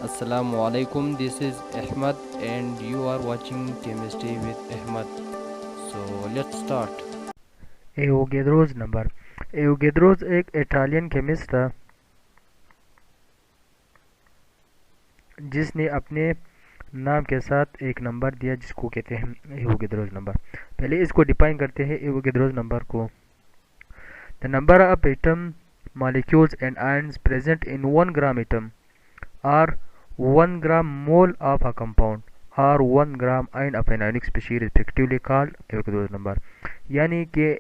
Assalamualaikum. This is Ahmad and you are watching Chemistry with Ahmad. So let's start. Avogadro's number. Avogadro's एक Italian chemist था जिसने अपने नाम के साथ एक नंबर दिया जिसको कहते हैं एवोगेद्रोज नंबर। पहले इसको डिफाइन करते हैं एवोगेद्रोज नंबर को। The number of atom molecules and ions present in 1 gram atom or 1 gram mole of a compound और 1 gram ion of an ionic species respectively called Avogadro's number. यानी कि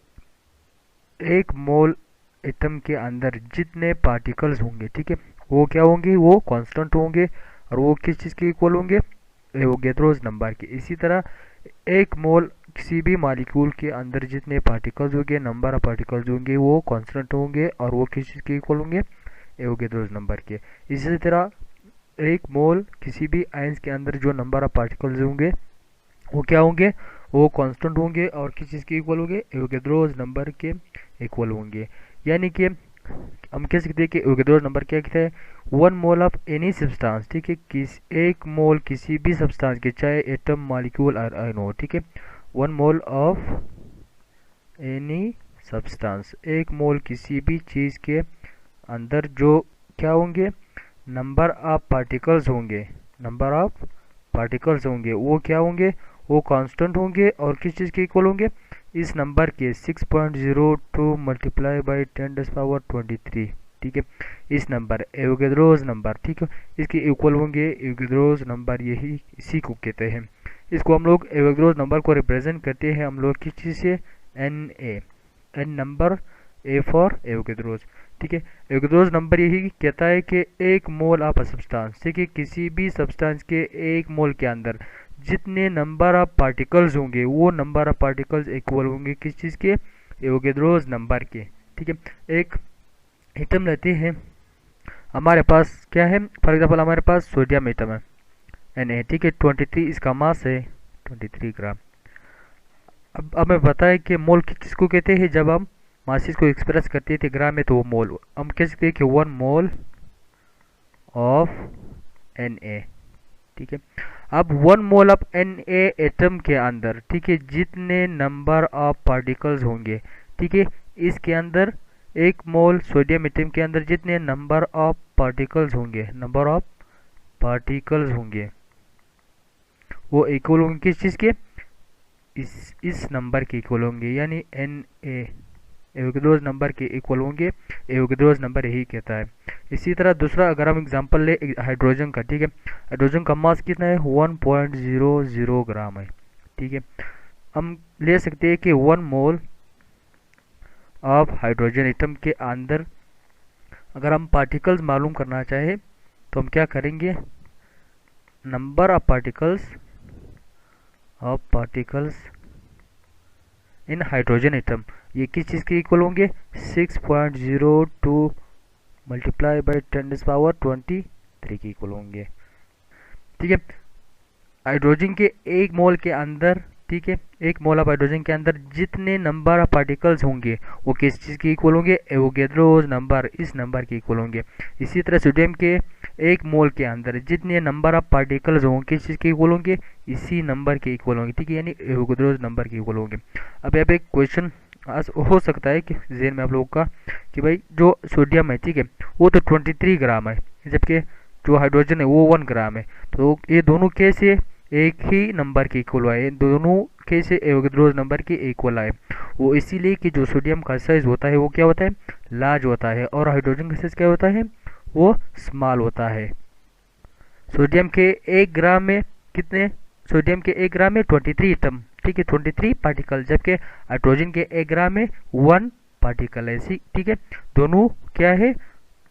एक मोल atom के अंदर जितने पार्टिकल्स होंगे, ठीक है, वो क्या होंगे, वो कांस्टेंट होंगे और वो किस चीज़ के इक्वल होंगे, एवोगेद्रोज नंबर के। इसी तरह एक मोल किसी भी मॉलिक्यूल के अंदर जितने पार्टिकल्स होंगे, नंबर ऑफ पार्टिकल्स होंगे, वो कांस्टेंट होंगे और वो किस चीज़ के इक्वल होंगे, एवोगेद्रोज नंबर के। इसी तरह एक मोल किसी भी आयंस के अंदर जो नंबर ऑफ पार्टिकल्स होंगे वो क्या होंगे, वो कांस्टेंट होंगे और किस चीज़ के इक्वल होंगे, एवोगेद्रोज नंबर के इक्वल होंगे। यानी कि हम कह सकते हैं कि एवोगेद्रोज नंबर क्या कहता है, 1 मोल ऑफ एनी सब्सटेंस, ठीक है, एक मोल किसी भी सब्सटेंस के, चाहे एटम मॉलिक्यूल और आयन हो, ठीक है, 1 मोल ऑफ एनी सब्सटेंस, एक मोल किसी भी चीज़ के अंदर जो क्या होंगे, नंबर ऑफ पार्टिकल्स होंगे, नंबर ऑफ पार्टिकल्स होंगे, वो क्या होंगे, वो कांस्टेंट होंगे और किस चीज़ के इक्वल होंगे, इस नंबर के 6.02 मल्टीप्लाई बाई 10⁻23, ठीक है, इस नंबर एवोगेद्रोज नंबर, ठीक है, इसके इक्वल होंगे एवोगेद्रोज नंबर, यही इसी को कहते हैं। इसको हम लोग एवोगेद्रोज नंबर को रिप्रेजेंट करते हैं हम लोग किस चीज़ से, N A, N number, A for Avogadro's, ठीक है। एवोगेद्रोज नंबर यही कहता है कि एक मोल ऑफ अ सब्सटेंस, ठीक है, किसी भी सब्सटेंस के एक मोल के अंदर जितने नंबर ऑफ पार्टिकल्स होंगे वो नंबर ऑफ पार्टिकल्स इक्वल होंगे किस चीज़ के, एवोगेद्रोज नंबर के, ठीक है। एक एटम लेते हैं, हमारे पास क्या है, फॉर एग्जांपल हमारे पास सोडियम एटम है Na, ठीक है, 23 इसका मास है, 23 ग्राम। अब हमें पता है कि मोल किसको कहते हैं, जब हम मासिस को एक्सप्रेस करते थे ग्राम में तो वो मोल, हम कह सकते हैं कि 1 मोल ऑफ Na, ठीक है। अब 1 मोल ऑफ Na एटम के अंदर, ठीक है, जितने नंबर ऑफ पार्टिकल्स होंगे, ठीक है, इसके अंदर एक मोल सोडियम एटम के अंदर जितने नंबर ऑफ पार्टिकल्स होंगे, नंबर ऑफ पार्टिकल्स होंगे, वो इक्वल होंगे किस चीज़ के, इस नंबर के इक्वल होंगे, यानी Na एवोगेद्रोज नंबर के इक्वल होंगे, एवोगेद्रोज नंबर यही कहता है। इसी तरह दूसरा अगर हम एग्जांपल ले हाइड्रोजन का, ठीक है, हाइड्रोजन का मास कितना है, 1.00 ग्राम है, ठीक है। हम ले सकते हैं कि 1 मोल ऑफ हाइड्रोजन एटम के अंदर अगर हम पार्टिकल्स मालूम करना चाहें तो हम क्या करेंगे, number of particles in hydrogen atom, ये किस चीज़ के इक्वल होंगे, 6.02 मल्टीप्लाई बाई 10⁻23 के इक्वल होंगे, ठीक है। हाइड्रोजन के एक मोल के अंदर, ठीक है, एक मोल ऑफ हाइड्रोजन के अंदर जितने नंबर ऑफ पार्टिकल्स होंगे वो किस चीज़ के इक्वल होंगे, एवोगेद्रोज नंबर, इस नंबर के इक्वल होंगे। इसी तरह सोडियम के एक मोल के अंदर जितने नंबर ऑफ पार्टिकल्स होंगे किस चीज़ के इक्वल होंगे, इसी नंबर के इक्वल होंगे, ठीक है, यानी एवोगेद्रोज नंबर के इक्वल होंगे। अब यहाँ पे एक क्वेश्चन हो सकता है कि जेन में आप लोगों का कि भाई जो सोडियम है, ठीक है, वो तो 23 ग्राम है, जबकि जो हाइड्रोजन है वो 1 ग्राम है, तो ये दोनों कैसे एक ही नंबर के इक्वल आए, दोनों कैसे एवोगेद्रोज नंबर के इक्वल आए, वो इसीलिए कि जो सोडियम का साइज होता है वो क्या होता है, लार्ज होता है, और हाइड्रोजन का साइज क्या होता है, वो स्मॉल होता है। सोडियम के 1 ग्राम में कितने, सोडियम के 1 ग्राम में 23 एटम, ठीक है, 23 पार्टिकल, जबकि हाइड्रोजन के 1 ग्राम में 1 पार्टिकल है, ठीक है, दोनों क्या है,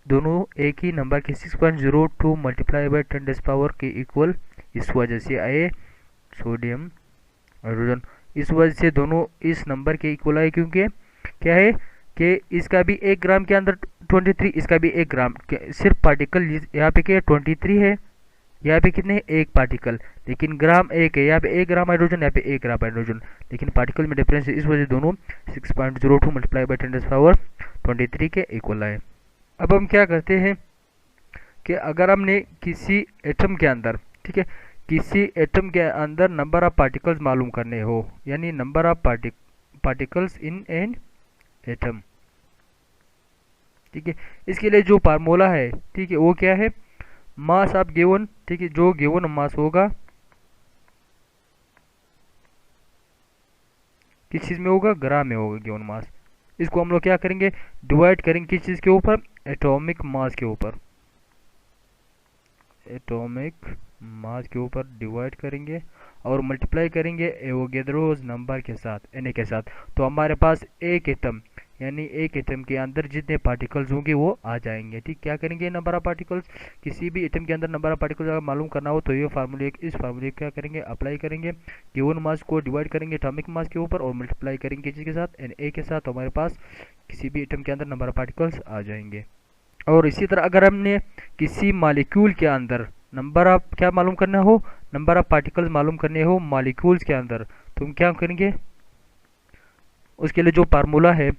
दोनों एक ही नंबर के 6.02 मल्टीप्लाई बाई 10⁻⁴ के इक्वल इस वजह से आए सोडियम हाइड्रोजन, इस वजह से दोनों इस नंबर के इक्वल आए, क्योंकि क्या है कि इसका भी 1 ग्राम के अंदर 23, इसका भी 1 ग्राम, सिर्फ पार्टिकल यहाँ पे क्या 23 है, यहाँ पे कितने, एक पार्टिकल, लेकिन ग्राम एक है, यहाँ पे 1 ग्राम हाइड्रोजन, यहाँ पे 1 ग्राम हाइड्रोजन, लेकिन पार्टिकल में डिफरेंस है, इस वजह से दोनों 6.02 मल्टीप्लाई बाई 10⁻23 के इक्वल आए। अब हम क्या करते हैं कि अगर हमने किसी एटम के अंदर, ठीक है, किसी एटम के अंदर नंबर ऑफ पार्टिकल्स मालूम करने हो, यानी number of particles in an atom, ठीक है, इसके लिए जो फार्मूला है, ठीक है, वो क्या है, मास ऑफ गिवन, ठीक है, जो गिवन मास होगा किस चीज़ में होगा, ग्राम में होगा गिवन मास, इसको हम लोग क्या करेंगे, डिवाइड करेंगे किस चीज़ के ऊपर, एटॉमिक मास के ऊपर, एटॉमिक मास के ऊपर डिवाइड करेंगे और मल्टीप्लाई करेंगे एवोगेड्रोस नंबर के साथ, Na के साथ। तो हमारे पास एक एटम, यानी एक एटम के अंदर जितने पार्टिकल्स होंगे वो आ जाएंगे, ठीक। क्या करेंगे, नंबर ऑफ पार्टिकल्स, किसी भी एटम के अंदर नंबर ऑफ पार्टिकल्स अगर मालूम करना हो तो ये फार्मूले, इस फार्मूले क्या करेंगे, अप्लाई करेंगे, गिवन मास को डिवाइड करेंगे एटॉमिक मास के ऊपर और मल्टीप्लाई करेंगे किसी के साथ, Na के साथ, तो हमारे पास किसी भी एटम के अंदर नंबर ऑफ पार्टिकल्स आ जाएंगे। और इसी तरह अगर हमने किसी मॉलिक्यूल के अंदर नंबर ऑफ क्या मालूम करना हो, नंबर ऑफ पार्टिकल्स मालूम करने हो मॉलिक्यूल्स के अंदर, तो हम क्या करेंगे, उसके लिए जो फार्मूला है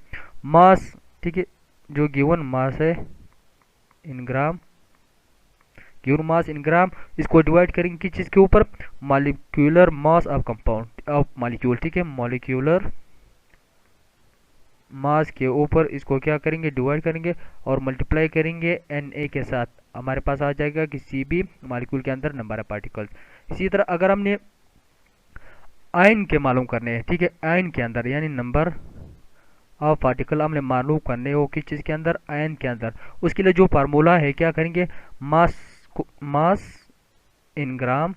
मास, ठीक है, जो गिवन मास है इन ग्राम, गिवन मास इन ग्राम, इसको डिवाइड करेंगे किस चीज़ के ऊपर, molecular mass of compound of molecule, ठीक है, मॉलिक्यूलर मास के ऊपर इसको क्या करेंगे, डिवाइड करेंगे और मल्टीप्लाई करेंगे Na के साथ, हमारे पास आ जाएगा किसी भी मॉलिक्यूल के अंदर नंबर ऑफ पार्टिकल्स। इसी तरह अगर हमने आयन के मालूम करने हैं, ठीक है, आयन के अंदर यानी नंबर ऑफ पार्टिकल हमने मालूम करने हो किस चीज़ के अंदर, आयन के अंदर, उसके लिए जो फार्मूला है क्या करेंगे, मास इन ग्राम,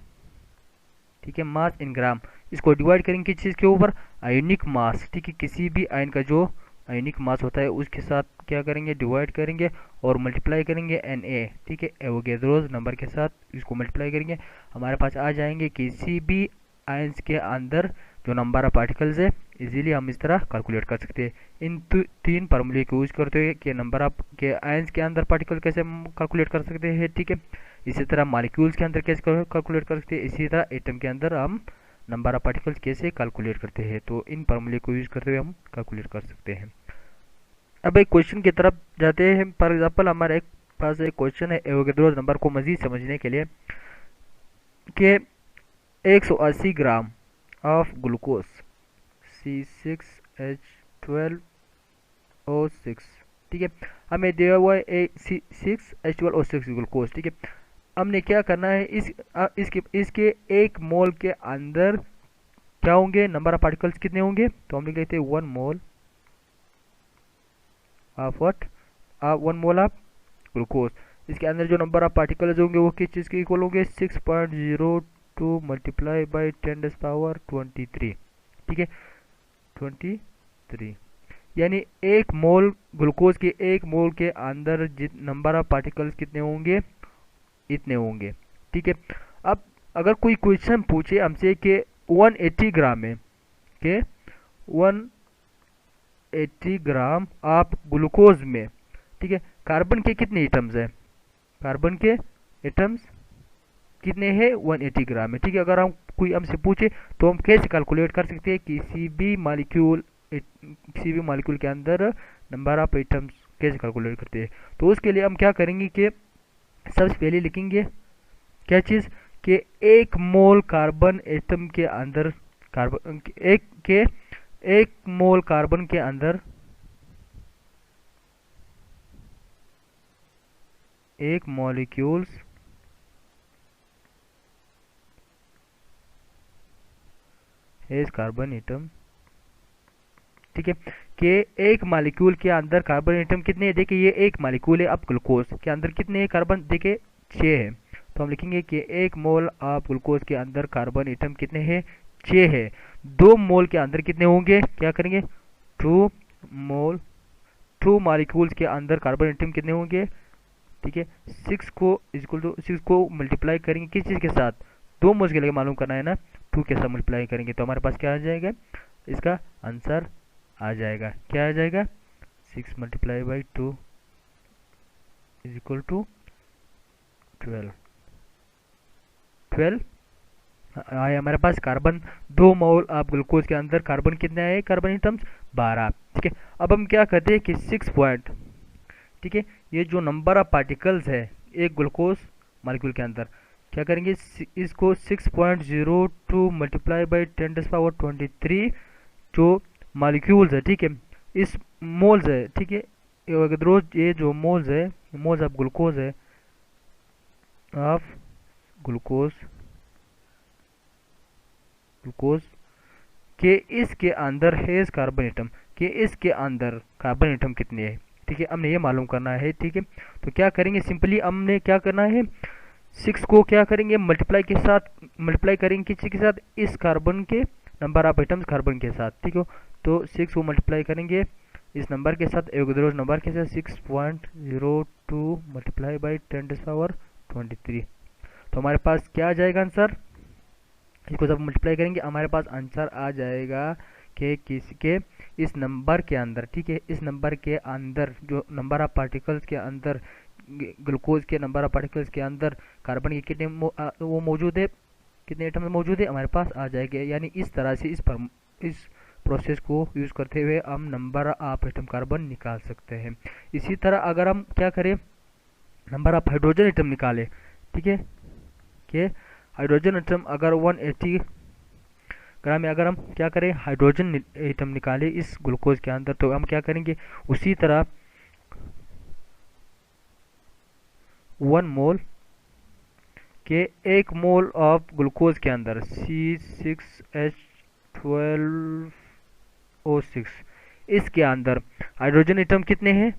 ठीक है, मास इन ग्राम, इसको डिवाइड करेंगे किस चीज़ के ऊपर, आयनिक मास, ठीक है, किसी भी आयन का जो आयनिक मास होता है उसके साथ क्या करेंगे, डिवाइड करेंगे और मल्टीप्लाई करेंगे Na, ठीक है, एवोगेड्रोस नंबर के साथ इसको मल्टीप्लाई करेंगे, हमारे पास आ जाएंगे किसी भी आयंस के अंदर जो नंबर ऑफ पार्टिकल्स है, इजीली हम इस तरह कैलकुलेट कर सकते हैं इन तीन फार्मूले को यूज करते हुए कि नंबर ऑफ के आयंस के अंदर पार्टिकल कैसे हम कैलकुलेट कर सकते हैं, ठीक है, इसी तरह मॉलिक्यूल्स के अंदर कैसे कैलकुलेट कर सकते हैं, इसी तरह एटम के अंदर हम नंबर ऑफ पार्टिकल्स कैसे कैलकुलेट करते हैं, तो इन फार्मूले को यूज करते हुए हम कैलकुलेट कर सकते हैं। अब एक क्वेश्चन की तरफ जाते हैं। फॉर एग्जांपल हमारे पास एक क्वेश्चन है एवोगेड्रोस नंबर को मजीद समझने के लिए कि 180 ग्राम ऑफ ग्लूकोज C6H12O6, ठीक है, हमें दिया हुआ है C6H12O6 ग्लूकोज, ठीक है, हमने क्या करना है, इसके एक मोल के अंदर क्या होंगे, नंबर ऑफ पार्टिकल्स कितने होंगे, तो हम लिख लेते हैं 1 mole of what, 1 mole of glucose, इसके अंदर जो नंबर ऑफ पार्टिकल्स होंगे वो किस चीज़ के इक्वल होंगे, 6.02 मल्टीप्लाई बाई 10⁻23, ठीक है, 23, यानी एक मोल ग्लूकोज के एक मोल के अंदर नंबर ऑफ पार्टिकल्स कितने होंगे, इतने होंगे, ठीक है। अब अगर कोई क्वेश्चन पूछे हमसे कि 180 ग्राम है, के 180 ग्राम आप ग्लूकोज में, ठीक है, कार्बन के कितने एटम्स हैं, कार्बन के एटम्स कितने हैं, 180 ग्राम है, ठीक है। अगर हम कोई हमसे पूछे तो हम कैसे कैलकुलेट कर सकते हैं किसी भी मॉलिक्यूल के अंदर नंबर ऑफ एटम्स कैसे कैलकुलेट करते हैं, तो उसके लिए हम क्या करेंगे कि सबसे पहले लिखेंगे क्या चीज़ कि एक मोल कार्बन एटम के अंदर, कार्बन एक मोल कार्बन के अंदर एक मॉलिक्यूल्स हैज कार्बन एटम, ठीक है, कि एक मॉलिक्यूल के अंदर कार्बन एटम कितने हैं, देखिए ये एक मॉलिक्यूल है, अब ग्लूकोज के अंदर कितने हैं कार्बन, देखिए 6 है, तो हम लिखेंगे कि एक मोल ऑफ ग्लूकोज के अंदर कार्बन एटम कितने हैं, 6 है। 2 मोल के अंदर कितने होंगे, क्या करेंगे, 2 मॉलिक्यूल्स के अंदर कार्बन एटम कितने होंगे, ठीक है, 6 को मल्टीप्लाई करेंगे किस चीज़ के साथ, 2 मोल्स के लिए मालूम करना है ना, 2 के साथ मल्टीप्लाई करेंगे तो हमारे पास क्या आ जाएगा, इसका आंसर आ जाएगा, क्या आ जाएगा, 6 multiply by 2 is equal to 12 आया हमारे पास कार्बन। 2 मोल ऑफ ग्लूकोज के अंदर कार्बन कितने आए, कार्बन एटम्स 12, ठीक है। अब हम क्या करते हैं कि 6 पॉइंट, ठीक है, ये जो नंबर ऑफ पार्टिकल्स है एक ग्लूकोज मालिक्यूल के अंदर क्या करेंगे, इसको 6.02 मल्टीप्लाई बाई 10⁻23 जो मालिक्यूल्स है, ठीक है, इस मोल्स है, ठीक है, रोज ये जो मोल्स है, मोल्स ऑफ ग्लूकोज है, ऑफ ग्लूकोज ग्लूकोज के इसके अंदर है कार्बन एटम, के इसके अंदर कार्बन एटम कितने हैं, ठीक है, हमने ये मालूम करना है, ठीक है। तो क्या करेंगे, सिंपली हमने क्या करना है, 6 को क्या करेंगे मल्टीप्लाई के साथ, मल्टीप्लाई करेंगे किसी के साथ, इस कार्बन के नंबर ऑफ एटम्स कार्बन के साथ, ठीक है। तो 6 को मल्टीप्लाई करेंगे इस नंबर के साथ, एवोगैड्रो नंबर के साथ, 6.02 मल्टीप्लाई बाई 10⁻23। तो हमारे पास क्या आ जाएगा आंसर, इसको जब मल्टीप्लाई करेंगे हमारे पास आंसर आ जाएगा कि किसके इस नंबर के अंदर, ठीक है, इस नंबर के अंदर जो नंबर ऑफ पार्टिकल्स के अंदर, ग्लूकोज के नंबर ऑफ पार्टिकल्स के अंदर कार्बन के कितने वो मौजूद है, कितने एटम्स मौजूद है, हमारे पास आ जाएंगे। यानी इस तरह से इस प्रोसेस को यूज़ करते हुए हम नंबर ऑफ एटम कार्बन निकाल सकते हैं। इसी तरह अगर हम क्या करें, नंबर ऑफ हाइड्रोजन एटम निकालें, ठीक है, कि हाइड्रोजन एटम अगर 180 ग्राम में अगर हम क्या करें हाइड्रोजन एटम निकालें इस ग्लूकोज के अंदर, तो हम क्या करेंगे उसी तरह 1 मोल के 1 मोल ऑफ ग्लूकोज के अंदर C6H12O6 इसके अंदर हाइड्रोजन एटम कितने हैं,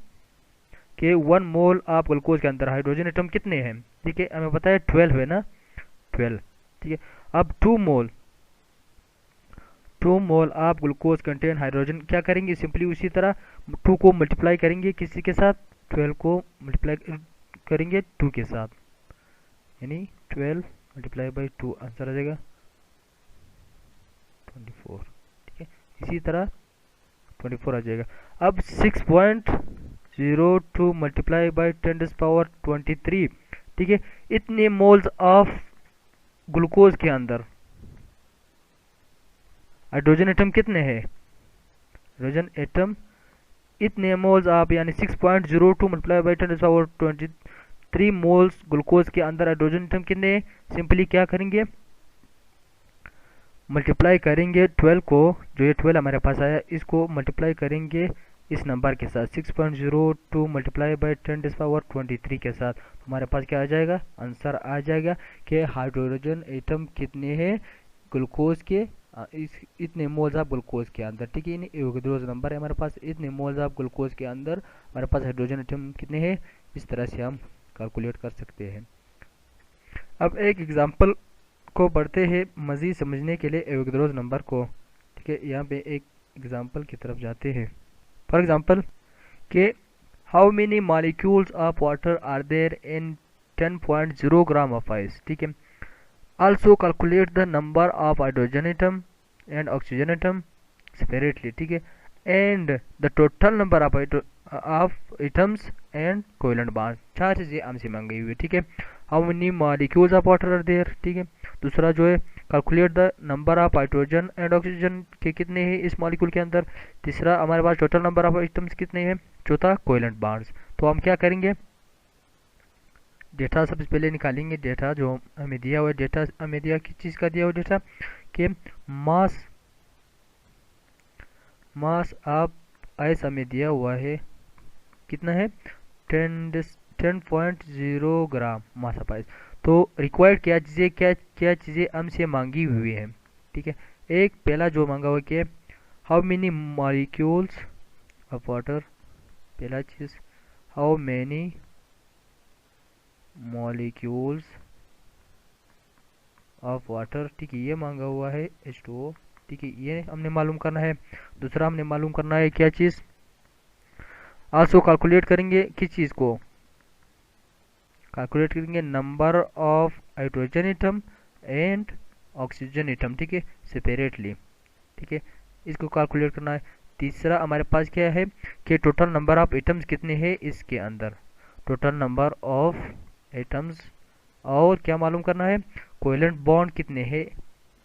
कि 1 मोल ऑफ ग्लूकोज के अंदर हाइड्रोजन एटम कितने हैं, ठीक है, हमें पता है 12 है ना, 12, ठीक है। अब 2 mole of glucose contain hydrogen, क्या करेंगे सिंपली उसी तरह 2 को मल्टीप्लाई करेंगे किसी के साथ, 12 को मल्टीप्लाई करेंगे 2 के साथ, यानी 12 मल्टीप्लाई बाई 2 आंसर आ जाएगा 24, ठीक है, इसी तरह 24 आ जाएगा। अब 6.02 मल्टीप्लाई बाई 10⁻23, ठीक है, इतने मोल्स ऑफ ग्लूकोज के अंदर हाइड्रोजन एटम कितने हैं, हाइड्रोजन एटम इतने मोल्स ऑफ, यानी 6.02 मल्टीप्लाई बाई 10⁻23 मोल्स ग्लूकोज के अंदर हाइड्रोजन एटम कितने हैं, सिंपली क्या करेंगे मल्टीप्लाई करेंगे 12 को, जो ये 12 हमारे पास आया इसको मल्टीप्लाई करेंगे इस नंबर के साथ 6.02 मल्टीप्लाई बाई 10⁻23 के साथ, हमारे पास क्या आ जाएगा, आंसर आ जाएगा कि हाइड्रोजन एटम कितने हैं ग्लूकोज के इतने मोल्स ऑफ ग्लूकोज के अंदर, ठीक है, एवोगैड्रो नंबर है हमारे पास, इतने मोल्स ऑफ ग्लूकोज के अंदर हमारे पास हाइड्रोजन एटम कितने हैं, इस तरह से हम कैलकुलेट कर सकते हैं। अब एक एग्जांपल को बढ़ते हैं मज़ीद समझने के लिए एवोगैड्रो नंबर को, ठीक है, यहाँ पे एक एग्जांपल की तरफ जाते हैं। फॉर एग्जांपल के how many molecules of water are there in 10.0 gram of ice, ठीक है, also calculate the number of hydrogen atom and oxygen atom separately, ठीक है, and the total number of atoms and covalent bonds, 4 चीज़ें हमसे मांगी हुई है, ठीक है। How many molecules of water are there, ठीक है, दूसरा जो है calculate the number of hydrogen and oxygen के कितने हैं इस मॉलिक्यूल के अंदर, तीसरा हमारे पास टोटल नंबर ऑफ एटम्स कितने हैं, चौथा कोवेलेंट बॉन्ड्स। तो हम क्या करेंगे, डेटा सबसे पहले निकालेंगे, डेटा जो हमें दिया हुआ है, डेटा हमें दिया किस चीज़ का दिया हुआ डेटा, कि मास ऑफ आइस हमें दिया हुआ है, कितना है 10.0 ग्राम मास ऑफ आइस। तो रिक्वायर्ड क्या चीज़ें हमसे मांगी हुई हैं, ठीक है, एक पहला जो मांगा हुआ कि how many molecules of water, पहला चीज़ how many molecules of water, ठीक है, ये मांगा हुआ है H2O, ठीक है, ये हमने मालूम करना है। दूसरा हमने मालूम करना है क्या चीज़, आल्सो कैलकुलेट करेंगे किस चीज़ को, कैलकुलेट करेंगे number of hydrogen atom and oxygen atom, ठीक है, सेपरेटली, ठीक है, इसको कैलकुलेट करना है। तीसरा हमारे पास क्या है कि टोटल नंबर ऑफ एटम्स कितने हैं इसके अंदर, टोटल नंबर ऑफ एटम्स, और क्या मालूम करना है कोवेलेंट बॉन्ड कितने हैं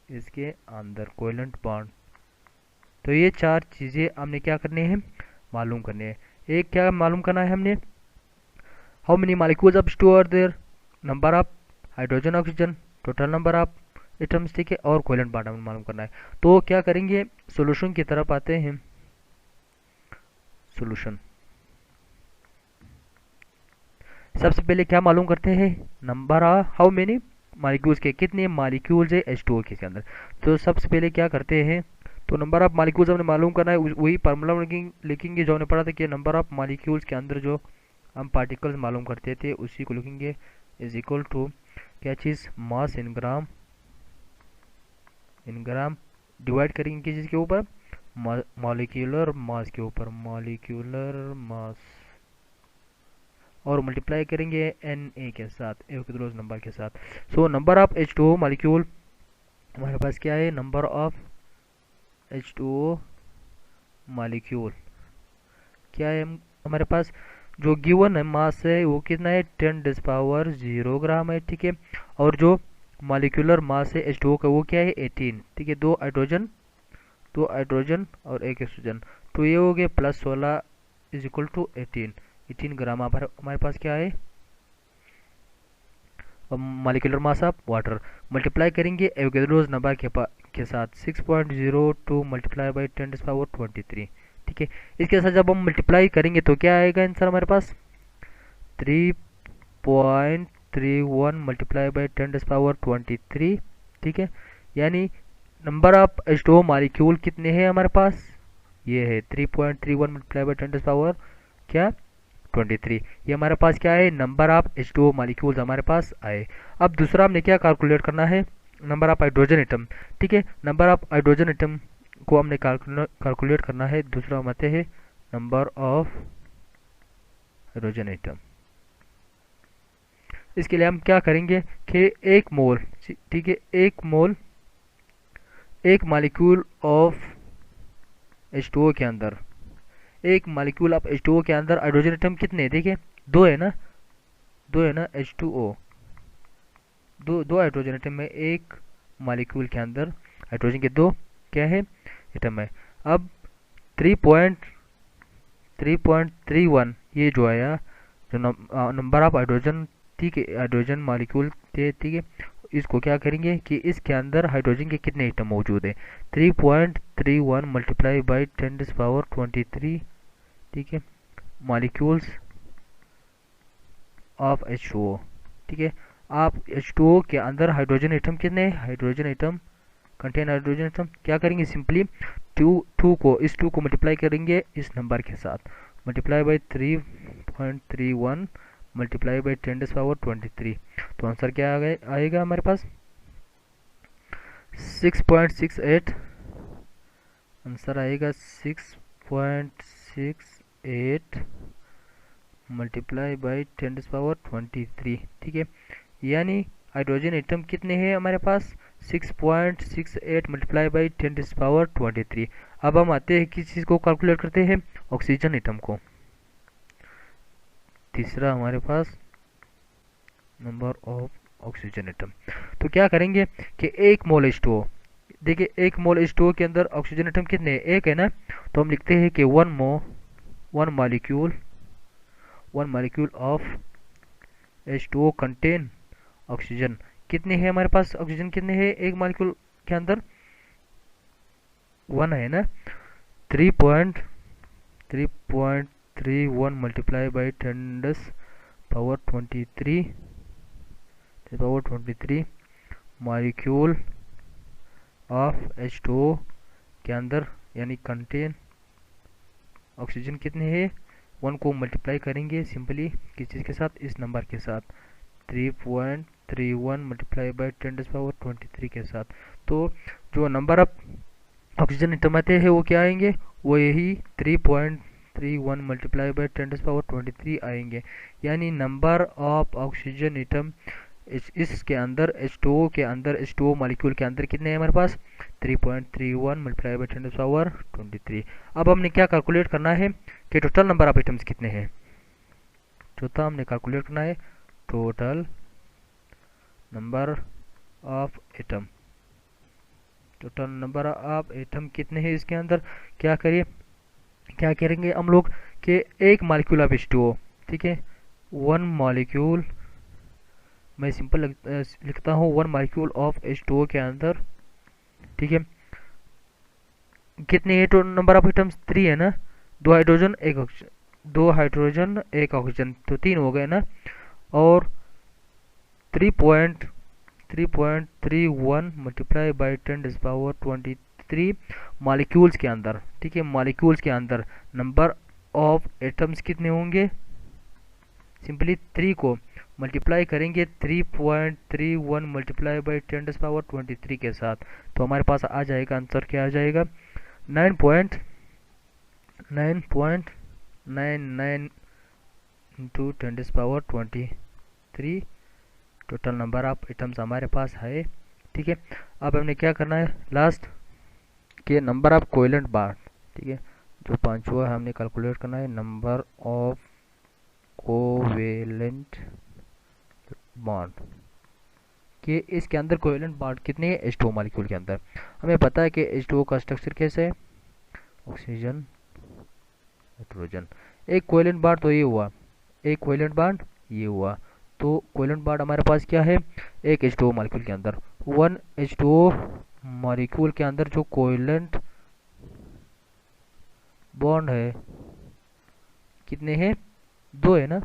इसके अंदर, कोवेलेंट बॉन्ड। तो ये 4 चीज़ें हमने क्या करने हैं मालूम करने हैं। एक क्या मालूम करना है हमने how many molecules of H2O are there, number of hydrogen oxygen, total number of atoms, ठीक है, और कोवेलेंट बॉन्ड हमें मालूम करना है। तो क्या करेंगे, सॉल्यूशन की तरफ आते हैं। सॉल्यूशन सबसे पहले क्या मालूम करते हैं, number of how many molecules के, कितने मॉलिक्यूल्स है H2O के अंदर। तो सबसे पहले क्या करते हैं, तो नंबर ऑफ मॉलिक्यूल्स हमने मालूम करना है, वही फार्मूला लिखेंगे जो हमने पढ़ा था कि नंबर ऑफ मॉलिक्यूल्स के अंदर जो हम पार्टिकल्स मालूम करते थे उसी को लिखेंगे, इज इक्वल टू क्या चीज़, मास इन ग्राम डिवाइड करेंगे किस चीज़ के ऊपर, मॉलिक्यूलर मास के ऊपर, मॉलिक्यूलर मास, और मल्टीप्लाई करेंगे Na के साथ, एवोगैड्रो नंबर के साथ। So number of H2O molecule हमारे पास क्या है, नंबर ऑफ H2O मॉलिक्यूल क्या है हमारे पास, जो गिवन है मास है वो कितना है, 10⁻0 ग्राम है, ठीक है। और जो मॉलिक्यूलर मास है H2O का वो क्या है, 18, ठीक है। दो हाइड्रोजन और एक ऑक्सीजन, तो ये हो गया +16 इज इक्वल टू 18 ग्राम हमारे पास क्या है, molecular mass of water. Multiply करेंगे एवोगैड्रो नंबर के साथ, 6.02 मल्टीप्लाई बाई 10⁻23, ठीक है। इसके साथ जब हम मल्टीप्लाई करेंगे तो क्या आएगा आंसर हमारे पास, 3.31 मल्टीप्लाई बाई 10⁻23, ठीक है। यानी नंबर ऑफ H2O मॉलिक्यूल कितने हैं हमारे पास, ये है 3.31 मल्टीप्लाई बाई 10 क्या 23, ये हमारे पास क्या है, नंबर ऑफ H2O मॉलिक्यूल्स हमारे पास आए। अब दूसरा हमने क्या कैलकुलेट करना है, नंबर ऑफ हाइड्रोजन एटम, ठीक है। नंबर ऑफ हाइड्रोजन एटम को हमने कैलकुलेट करना है। दूसरा हम आते हैं नंबर ऑफ हाइड्रोजन एटम। इसके लिए हम क्या करेंगे कि एक मोल, ठीक है, एक मॉलिक्यूल ऑफ H2O के अंदर, एक मॉलिक्यूल ऑफ H2O के अंदर हाइड्रोजन एटम कितने, देखिए दो है ना H2O, दो हाइड्रोजन एटम है एक मॉलिक्यूल के अंदर, हाइड्रोजन के दो क्या है एटम है। अब 3.31 ये जो आया, जो नंबर ऑफ हाइड्रोजन, ठीक है, हाइड्रोजन मॉलिक्यूल थे, ठीक है। इसको क्या करेंगे कि इसके अंदर हाइड्रोजन के कितने एटम मौजूद है, 3.31 मल्टीप्लाई बाई 10⁻23, ठीक है, मॉलिक्यूल्स ऑफ H2O, ठीक है। आप H2O के अंदर हाइड्रोजन एटम कितने, hydrogen atom contain hydrogen atom, क्या करेंगे सिंपली इस 2 को मल्टीप्लाई करेंगे इस नंबर के साथ, मल्टीप्लाई बाई 3.31 मल्टीप्लाई बाई 10⁻23, तो आंसर क्या आएगा हमारे पास 6.68, आंसर आएगा 6.68 मल्टीप्लाई बाई 10⁻23, ठीक है। यानी हाइड्रोजन एटम कितने हैं हमारे पास, 6.68 मल्टीप्लाई बाई 10⁻23। अब हम आते हैं किस चीज़ को कैलकुलेट करते हैं, ऑक्सीजन एटम को। तीसरा हमारे पास नंबर ऑफ ऑक्सीजन एटम, तो क्या करेंगे कि एक मोल H2O, देखिए एक मोल H2O के अंदर ऑक्सीजन एटम कितने हैं, एक है ना, तो हम लिखते हैं कि one molecule of H2O contain oxygen, कितने हैं हमारे पास, ऑक्सीजन कितने हैं एक मॉलिक्यूल के अंदर, 1 है ना, 3.31 multiply by 10⁻23 molecule of H2O के अंदर, यानी कंटेन ऑक्सीजन कितने हैं, 1 को मल्टीप्लाई करेंगे सिंपली किस चीज़ के साथ, इस नंबर के साथ, 3.31 मल्टीप्लाई बाई 10⁻23 के साथ। तो जो नंबर ऑफ ऑक्सीजन एटम आते हैं वो क्या आएंगे, वो यही 3.31 मल्टीप्लाई बाई 10⁻23 आएंगे। यानी नंबर ऑफ ऑक्सीजन एटम इसके अंदर H2O के अंदर, H2O मॉलिक्यूल के अंदर कितने हैं हमारे पास, 3.31 मल्टीप्लाई बाई 10⁻23। अब हमने क्या कैलकुलेट करना है कि टोटल नंबर ऑफ एटम्स कितने हैं, चौथा हमने कैलकुलेट करना है total number of atom, total number of atom कितने हैं इसके अंदर। क्या करेंगे हम लोग कि एक मॉलिक्यूल ऑफ H2O, ठीक है, वन मॉलिक्यूल, मैं सिंपल लिखता हूँ, वन मॉलिक्यूल ऑफ H2O के अंदर, ठीक है, कितने है टोटल नंबर ऑफ एटम्स? 3 है ना, 2 हाइड्रोजन 1 ऑक्सीजन, 2 हाइड्रोजन 1 ऑक्सीजन, तो 3 हो गए ना। और 3.31 मल्टीप्लाई बाई 10⁻23 मॉलिक्यूल्स के अंदर, ठीक है, मॉलिक्यूल्स के अंदर नंबर ऑफ एटम्स कितने होंगे? सिंपली 3 को मल्टीप्लाई करेंगे 3.31 मल्टीप्लाई बाई 10⁻23 के साथ, तो हमारे पास आ जाएगा आंसर, क्या आ जाएगा? 9.99 into 10⁻23 total number of atoms हमारे पास है, ठीक है। अब हमने क्या करना है, लास्ट के नंबर ऑफ कोवेलेंट बॉन्ड, ठीक है, जो पांचवा है हमने कैलकुलेट करना है, नंबर ऑफ कोवेलेंट बॉन्ड कि इसके अंदर कोवेलेंट बॉन्ड कितने हैं H2O मॉलिक्यूल के अंदर। हमें पता है कि H2O का स्ट्रक्चर कैसे है, ऑक्सीजन हाइड्रोजन, एक कोवेलेंट बॉन्ड तो ये हुआ, एक कोवेलेंट बॉन्ड ये हुआ, तो कोवेलेंट बॉन्ड हमारे पास क्या है, एक H2O मॉलिक्यूल के अंदर, वन H2O मॉलिक्यूल के अंदर जो कोवेलेंट बॉन्ड है कितने हैं? 2 है ना।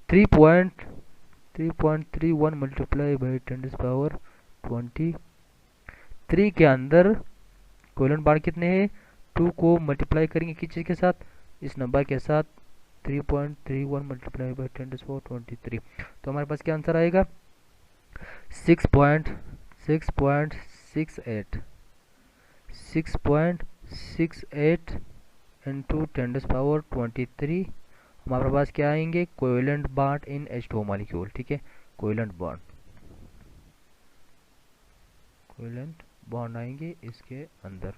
3.31 मल्टीप्लाई बाई 10⁻23 के अंदर कोवेलेंट बॉन्ड कितने हैं? 2 को मल्टीप्लाई करेंगे किस चीज़ के साथ, इस नंबर के साथ, 3.31 मल्टीप्लाई बाई 10⁻23, तो हमारे पास क्या आंसर आएगा? 6.68 इंटू 10⁻23 हमारे पास क्या आएंगे? Covalent bond in H2O molecule, ठीक है, कोवेलेंट बॉन्ड आएंगे इसके अंदर।